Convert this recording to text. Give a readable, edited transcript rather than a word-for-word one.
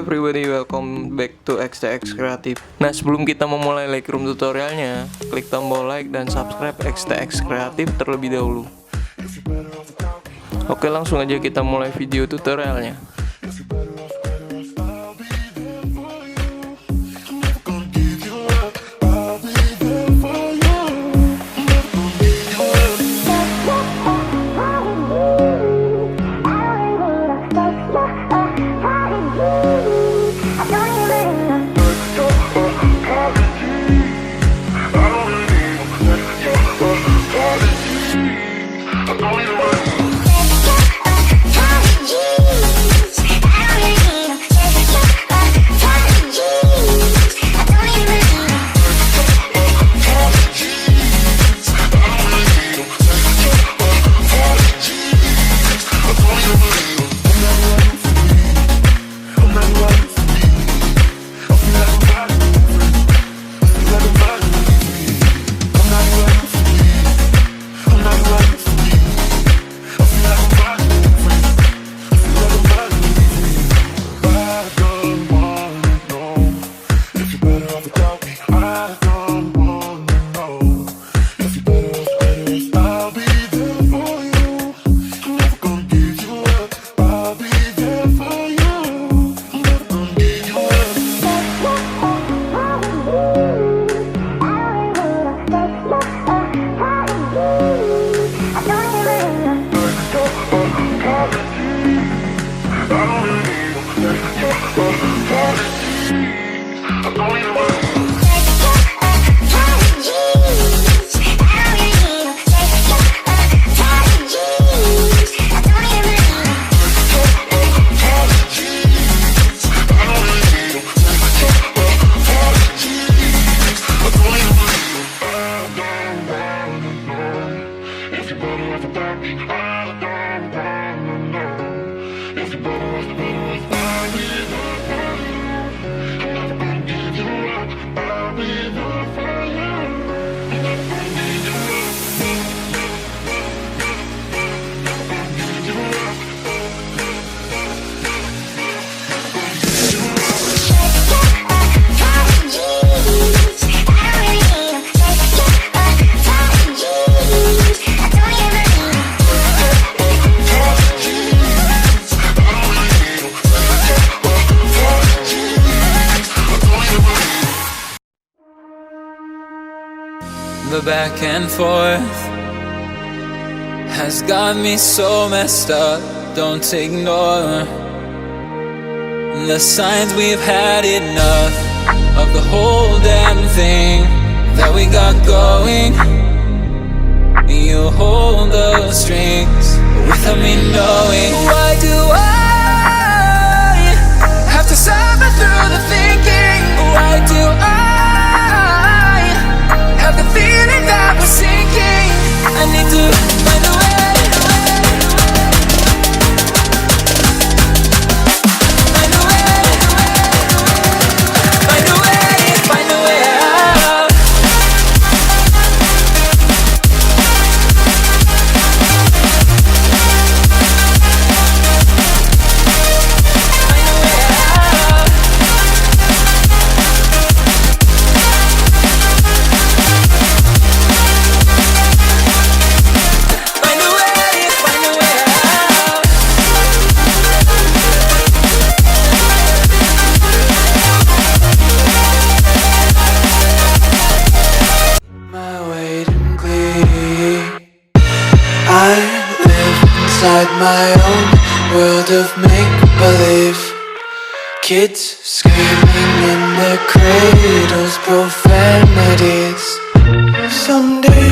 everybody, welcome back to XTX Kreatif. Nah, sebelum kita memulai Lightroom tutorialnya, klik tombol like dan subscribe XTX Kreatif terlebih dahulu. Oke, langsung aja kita mulai video tutorialnya. The back and forth has got me so messed up. Don't ignore the signs. We've had enough of the whole damn thing that we got going. You hold the strings without me knowing. Why do I have to suffer through the thinking? Why do I have the feeling that we're sinking? I need to find a way. Find a way. Find a way. Find a way out. Find a way out. Inside my own world of make-believe, kids screaming in their cradles, profanities. Someday